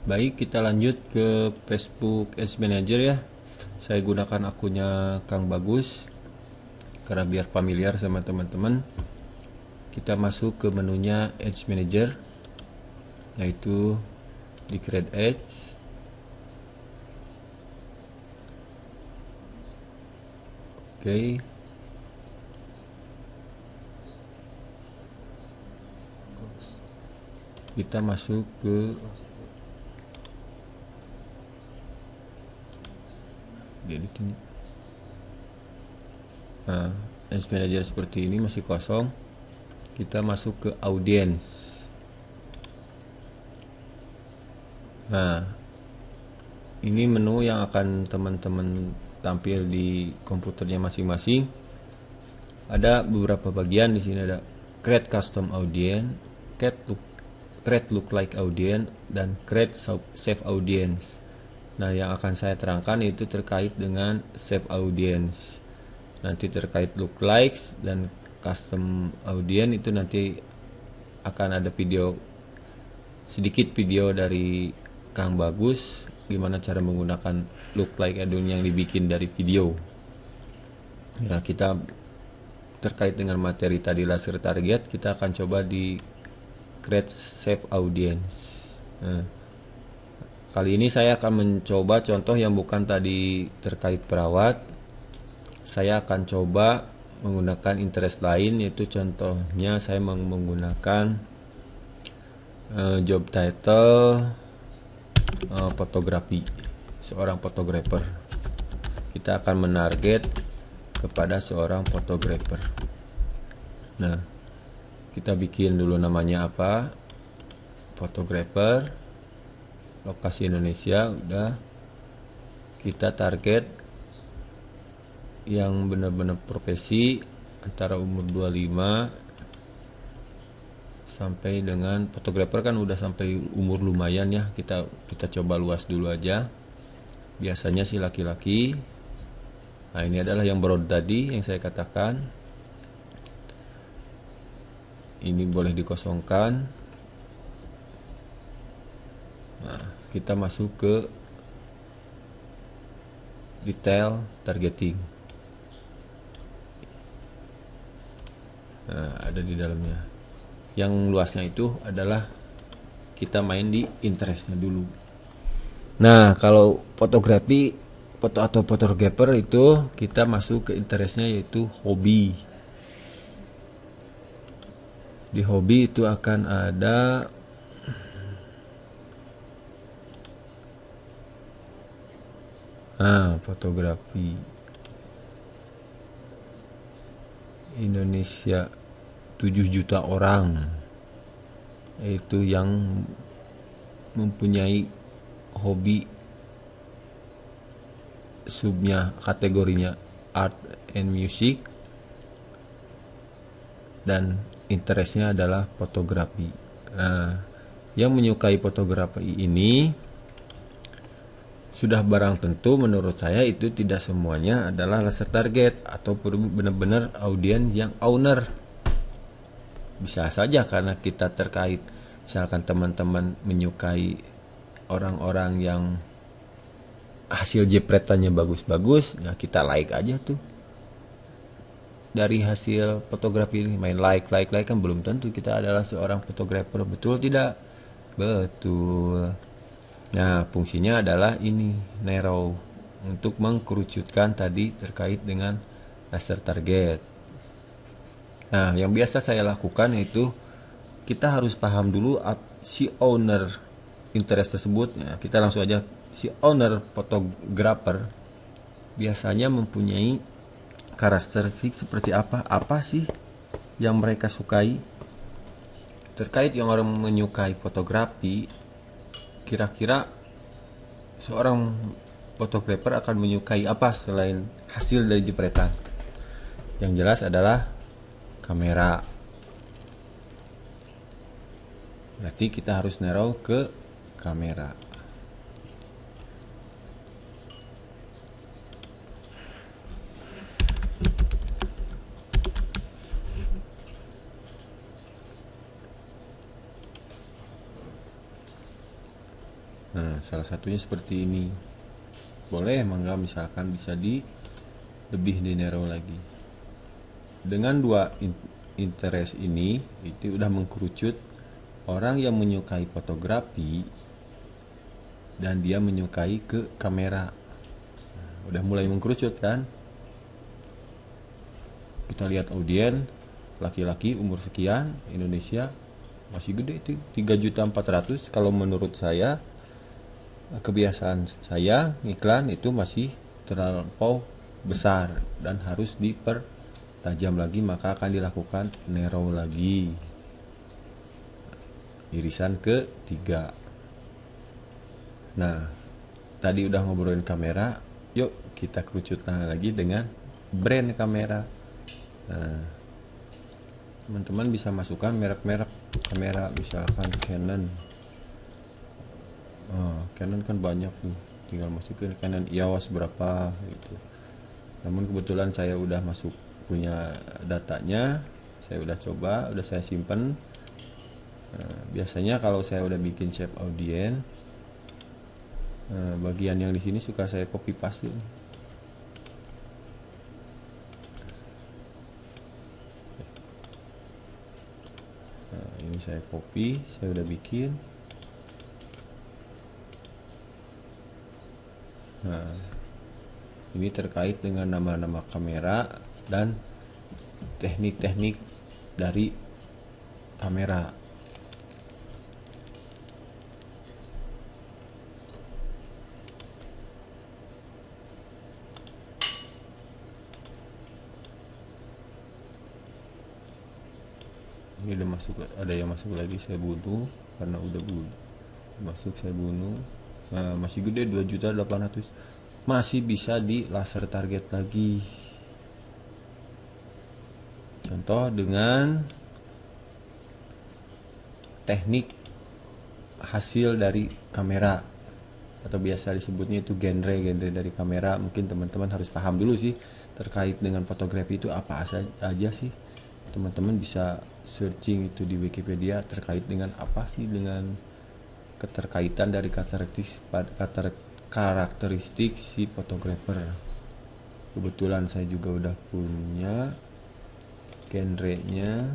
Baik, kita lanjut ke Facebook Ads Manager ya. Saya gunakan akunnya Kang Bagus karena biar familiar sama teman-teman. Kita masuk ke menunya Ads Manager, yaitu di Create Ads. Oke. Kita masuk ke Nah, Ads Manager seperti ini masih kosong. Kita masuk ke audience. Nah, ini menu yang akan teman-teman tampil di komputernya masing-masing. Ada beberapa bagian di sini, ada create custom audience, create look like audience, dan create save audience. Nah, yang akan saya terangkan itu terkait dengan save audience. Nanti terkait look likes dan custom audience itu nanti akan ada sedikit video dari Kang Bagus gimana cara menggunakan look like audience yang dibikin dari video. Nah, kita terkait dengan materi tadi laser target, kita akan coba di create save audience. Nah, kali ini saya akan mencoba contoh yang bukan tadi terkait perawat. Saya akan coba menggunakan interest lain, yaitu contohnya saya menggunakan job title fotografi, seorang fotografer. Kita akan menarget kepada seorang fotografer. Nah, kita bikin dulu namanya apa, fotografer, lokasi Indonesia, udah. Kita target yang benar-benar profesi antara umur 25 sampai dengan fotografer kan udah sampai umur lumayan ya. Kita coba luas dulu aja. Biasanya sih laki-laki. Nah, ini adalah yang broad tadi yang saya katakan. Ini boleh dikosongkan. Nah, kita masuk ke detail targeting. Nah, ada di dalamnya. Yang luasnya itu adalah kita main di interestnya dulu. Nah, kalau fotografi atau fotografer itu kita masuk ke interestnya, yaitu hobi. Di hobi itu akan ada fotografi Indonesia 7 juta orang, yaitu yang mempunyai hobi subnya, kategorinya art and music, dan interestnya adalah fotografi. Nah, yang menyukai fotografi ini sudah barang tentu menurut saya itu tidak semuanya adalah laser target atau benar-benar audiens yang owner. Bisa saja karena kita terkait, misalkan teman-teman menyukai orang-orang yang hasil jepretannya bagus-bagus, ya kita like aja tuh. Dari hasil fotografi ini main like kan belum tentu kita adalah seorang fotografer, betul tidak? Betul. Nah, fungsinya adalah ini, narrow, untuk mengkerucutkan tadi terkait dengan laser target. Nah, yang biasa saya lakukan itu kita harus paham dulu si owner interest tersebut. Ya, kita langsung aja, si owner fotografer biasanya mempunyai karakteristik seperti apa sih yang mereka sukai. Terkait yang orang menyukai fotografi, kira-kira seorang fotografer akan menyukai apa selain hasil dari jepretan? Yang jelas adalah kamera. Berarti kita harus narrow ke kamera. Nah, salah satunya seperti ini. Boleh mangga misalkan bisa di lebih di narrow lagi. Dengan dua interest ini itu udah mengkerucut orang yang menyukai fotografi dan dia menyukai ke kamera. Nah, udah mulai mengkerucut kan? Kita lihat audien laki-laki umur sekian, Indonesia masih gede itu 3.400.000. Kalau menurut saya, kebiasaan saya iklan itu masih terlampau besar dan harus dipertajam lagi, maka akan dilakukan narrow lagi, irisan ketiga. Nah, tadi udah ngobrolin kamera, yuk kita kerucutkan lagi dengan brand kamera. Nah, teman-teman bisa masukkan merek-merek kamera, misalkan Canon. Canon kan banyak nih, tinggal masukin Canon EOS berapa gitu. Namun kebetulan saya udah masuk punya datanya, saya udah coba, udah saya simpen. Biasanya kalau saya udah bikin save audien, bagian yang di sini suka saya copy paste. Ini saya copy, saya udah bikin. Nah, ini terkait dengan nama-nama kamera dan teknik-teknik dari kamera. Ini udah masuk, ada yang masuk lagi, saya bunuh karena udah masuk, saya bunuh. Nah, masih gede 2.800.000, masih bisa di laser target lagi. Contoh dengan teknik hasil dari kamera, atau biasa disebutnya itu genre dari kamera. Mungkin teman-teman harus paham dulu sih terkait dengan fotografi itu apa aja sih. Teman-teman bisa searching itu di Wikipedia terkait dengan apa sih, dengan keterkaitan dari karakteristik si fotografer. Kebetulan saya juga udah punya genrenya,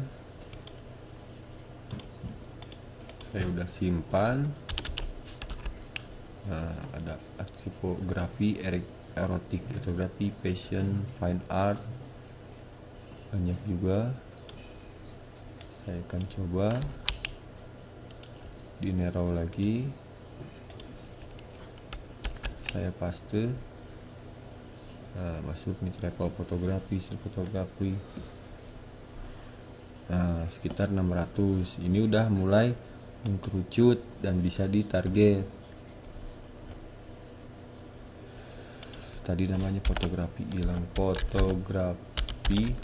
saya udah simpan. Nah, ada fotografi, erotik fotografi, fashion, fine art, banyak juga. Saya akan coba di narrow lagi, saya paste. Nah, masuk nih travel fotografi, fotografi. Nah, sekitar 600. Ini udah mulai mengkerucut dan bisa ditarget. Tadi namanya fotografi hilang, fotografi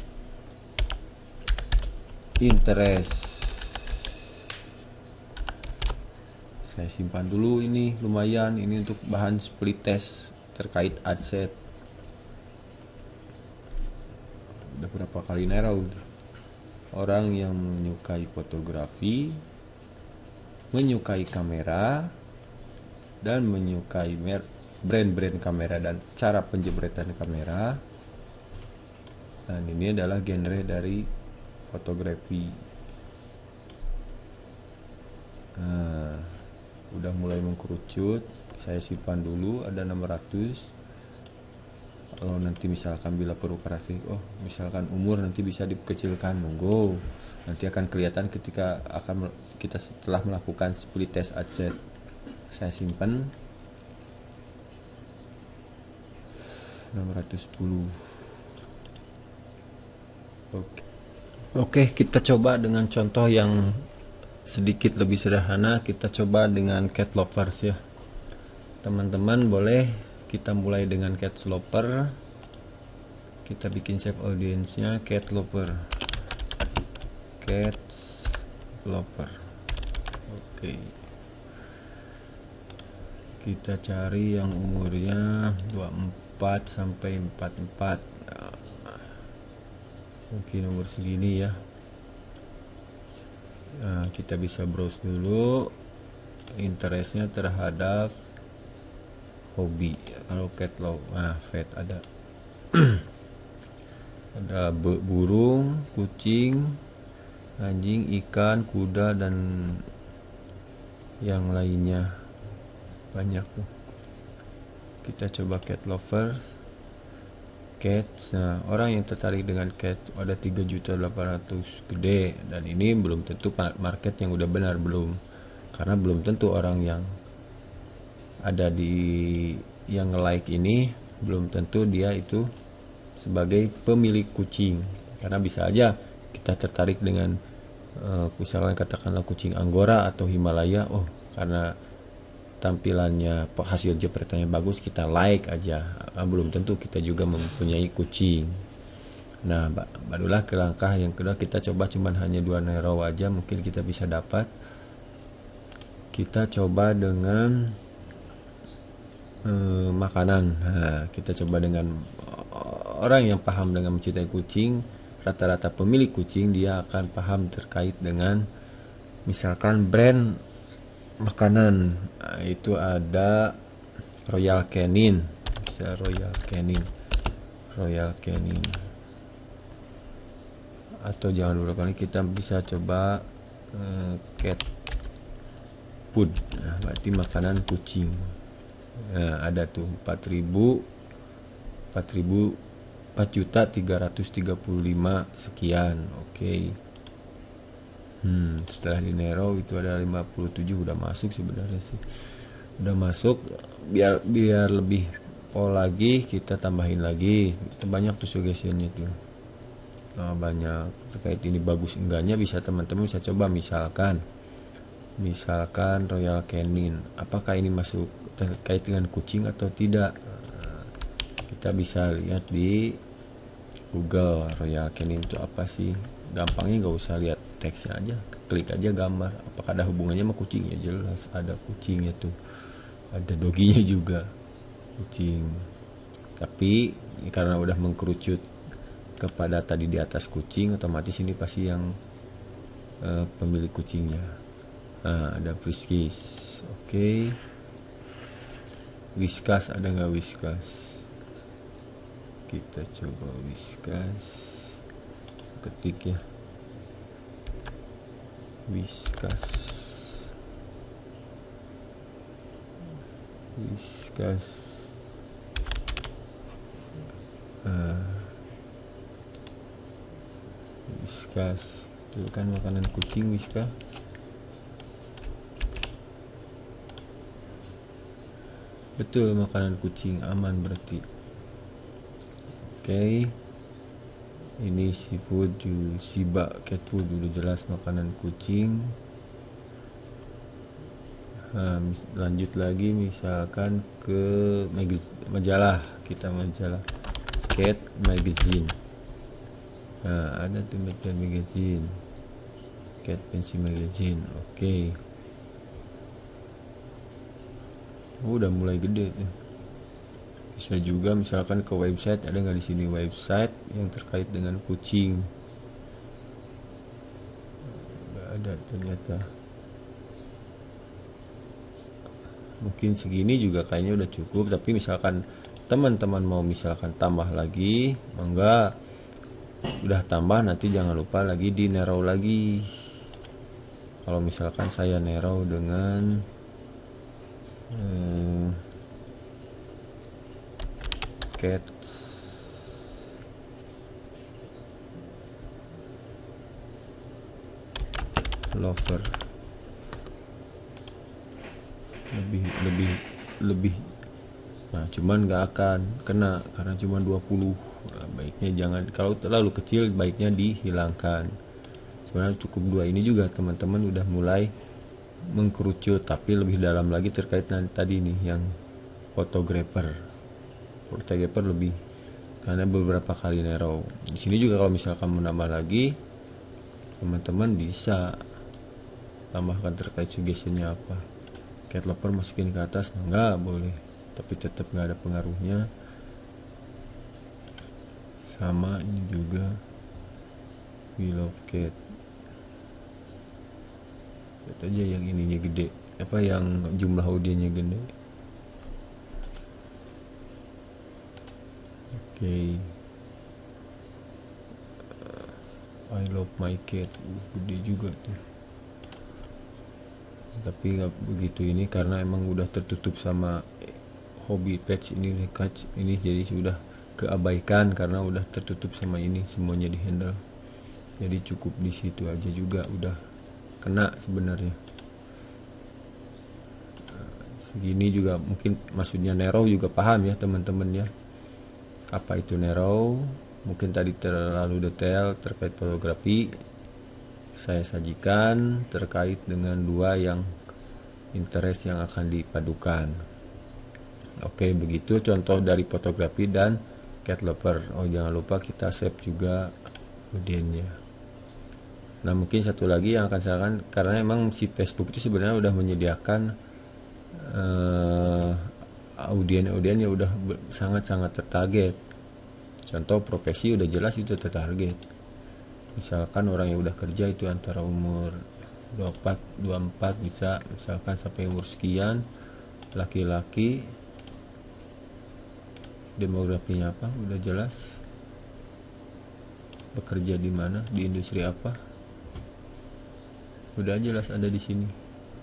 interest. Saya simpan dulu, ini lumayan, ini untuk bahan split test terkait adset. Udah berapa kali narrow. Orang yang menyukai fotografi, menyukai kamera, dan menyukai brand-brand kamera dan cara penjebretan kamera. Dan ini adalah genre dari fotografi. Nah, udah mulai mengkerucut, saya simpan dulu, ada 600. Kalau nanti misalkan bila perlu koreksi, misalkan umur nanti bisa dikecilkan, monggo. Nanti akan kelihatan ketika kita setelah melakukan split test adset. Saya simpan 610. Oke, kita coba dengan contoh yang sedikit lebih sederhana. Kita coba dengan cat lovers ya. Teman-teman boleh kita mulai dengan cat lover. Kita bikin save audience-nya cat lover. Cat lover. Oke. Kita cari yang umurnya 24 sampai 44. Mungkin umur segini ya. Nah, kita bisa browse dulu. interestnya terhadap hobi. Kalau cat love, vet ada ada burung, kucing, anjing, ikan, kuda, dan yang lainnya banyak tuh. Kita coba cat lover, cats. Nah, orang yang tertarik dengan cats ada 3.800.000 gede, dan ini belum tentu market yang udah benar, belum, karena belum tentu orang yang ada di yang like ini belum tentu dia itu sebagai pemilik kucing, karena bisa aja kita tertarik dengan misalnya katakanlah kucing Anggora atau Himalaya, karena tampilannya hasil jepretannya bagus kita like aja, belum tentu kita juga mempunyai kucing. Nah, barulah ke langkah yang kedua, kita coba cuman hanya 2 nero aja, mungkin kita bisa dapat. Kita coba dengan makanan. Nah, kita coba dengan orang yang paham dengan mencintai kucing. Rata-rata pemilik kucing dia akan paham terkait dengan misalkan brand makanan. Nah, itu ada Royal Canin, bisa Royal Canin, atau jangan dulu kali kita bisa coba cat food. Nah, berarti makanan kucing. Nah, ada tuh 4.335 sekian. Oke. Setelah di Nero itu ada 57, udah masuk sebenarnya sih. Udah masuk. Biar lebih lagi kita tambahin lagi. Banyak tuh suggestionnya tuh. Banyak terkait ini bagus enggaknya, bisa teman-teman bisa coba. Misalkan Royal Canin, apakah ini masuk terkait dengan kucing atau tidak. Kita bisa lihat di Google Royal Canin itu apa sih. Gampangnya nggak usah lihat teksnya aja, klik aja gambar, apakah ada hubungannya sama kucingnya. Jelas ada kucingnya tuh, ada doginya juga, kucing. Tapi karena udah mengkerucut kepada tadi di atas kucing, otomatis ini pasti yang pemilik kucingnya. Ada Friskies. Oke. Whiskas ada nggak Whiskas? Kita coba Whiskas, ketik ya, Whiskas Whiskas itu kan makanan kucing. Whiskas betul, makanan kucing, aman berarti. Oke. Ini seafood, Shiba cat food, udah jelas makanan kucing. Lanjut lagi misalkan ke majalah, kita majalah cat magazine. Ada tuh cat magazine, cat fancy magazine. Oke. Udah mulai gede tuh. Bisa juga misalkan ke website, ada nggak di sini website yang terkait dengan kucing? Nggak ada ternyata. Mungkin segini juga kayaknya udah cukup, tapi misalkan teman-teman mau misalkan tambah lagi, enggak, udah tambah nanti jangan lupa lagi di narrow lagi. Kalau misalkan saya narrow dengan cat lover, lebih. Nah, cuman nggak akan kena karena cuma 20. Baiknya jangan, kalau terlalu kecil baiknya dihilangkan. Sebenarnya cukup 2 ini juga teman-teman udah mulai mengkerucut, tapi lebih dalam lagi terkait tadi nih yang fotografer lebih, karena beberapa kali narrow. Di sini juga kalau misalkan menambah lagi, teman-teman bisa tambahkan terkait suggestionnya apa. Cat lover masukin ke atas nggak boleh, tapi tetap nggak ada pengaruhnya. Sama ini juga we love cat, lihat aja yang ininya gede. apa yang jumlah audiennya gede. Oke. I love my cat, gede juga tuh. Tapi nggak begitu ini karena emang udah tertutup sama hobi page ini, catch ini, jadi sudah keabaikan karena udah tertutup sama ini, semuanya di handle. Jadi cukup di situ aja juga udah kena sebenarnya. Segini juga mungkin maksudnya narrow juga paham ya teman-teman ya. Apa itu narrow? Mungkin tadi terlalu detail terkait fotografi. Saya sajikan terkait dengan dua yang interest yang akan dipadukan. Oke, begitu contoh dari fotografi dan cat lover. Oh, jangan lupa kita save juga audiennya. Nah, mungkin satu lagi yang akan saya akan, karena emang si Facebook itu sebenarnya udah menyediakan audien-audien yang udah sangat-sangat tertarget. Contoh profesi udah jelas itu tertarget. Misalkan orang yang udah kerja itu antara umur 24 bisa misalkan sampai umur sekian, laki-laki, demografinya apa udah jelas, bekerja di mana, di industri apa, udah jelas ada di sini.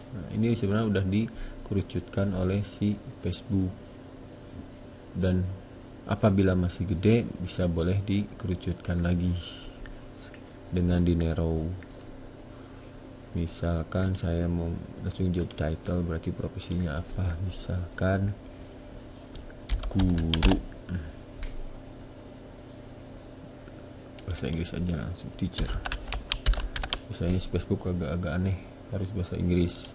Nah, ini sebenarnya udah dikerucutkan oleh si Facebook, dan apabila masih gede bisa boleh dikerucutkan lagi dengan di narrow. Misalkan saya mau langsung job title, berarti profesinya apa, misalkan guru, bahasa Inggris aja langsung teacher. Misalnya Facebook agak-agak aneh, harus bahasa Inggris.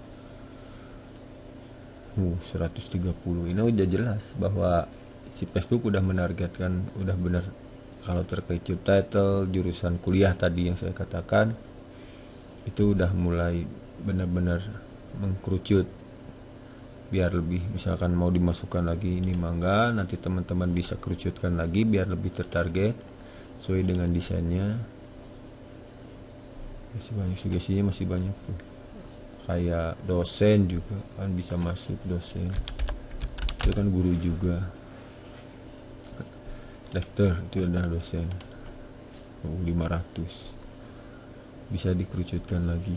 130 ini udah jelas bahwa si Facebook udah menargetkan, udah benar kalau terkait job title, jurusan kuliah tadi yang saya katakan, itu udah mulai benar-benar mengkerucut biar lebih, misalkan mau dimasukkan lagi ini mangga, nanti teman-teman bisa kerucutkan lagi biar lebih tertarget sesuai dengan desainnya. Masih banyak sugestinya, masih banyak tuh. Kayak dosen juga kan bisa masuk, dosen itu kan guru juga, lektor itu adalah dosen. 500 bisa dikerucutkan lagi,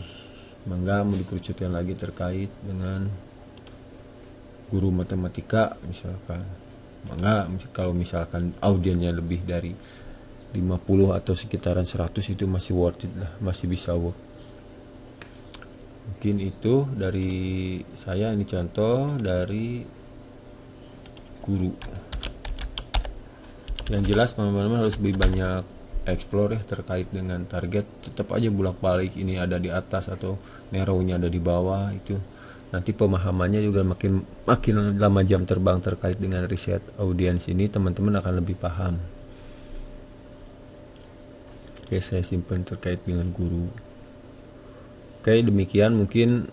mangga mau dikerucutkan lagi terkait dengan guru matematika misalkan, mangga. Kalau misalkan audiennya lebih dari 50 atau sekitaran 100 itu masih worth it lah, masih bisa work. Mungkin itu dari saya, ini contoh dari guru. Yang jelas teman-teman harus lebih banyak explore ya terkait dengan target. Tetap aja bolak-balik ini ada di atas atau narrow-nya ada di bawah, itu nanti pemahamannya juga makin lama jam terbang terkait dengan riset audiens ini, teman-teman akan lebih paham. Oke, saya simpan terkait dengan guru. Oke, demikian mungkin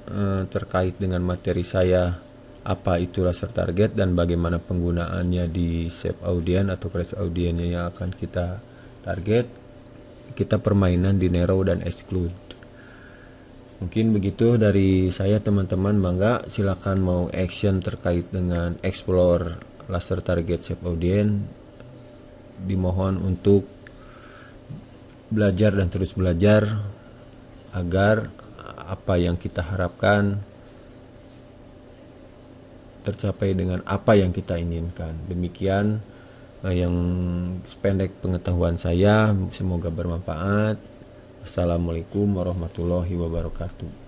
terkait dengan materi saya, apa itu laser target dan bagaimana penggunaannya di shape audien atau create audiennya yang akan kita target. Kita permainan di narrow dan exclude. Mungkin begitu dari saya teman-teman, mangga silakan mau action terkait dengan explore laser target shape audien. Dimohon untuk belajar dan terus belajar agar apa yang kita harapkan tercapai dengan apa yang kita inginkan. Demikian yang sependek pengetahuan saya, semoga bermanfaat. Assalamualaikum warahmatullahi wabarakatuh.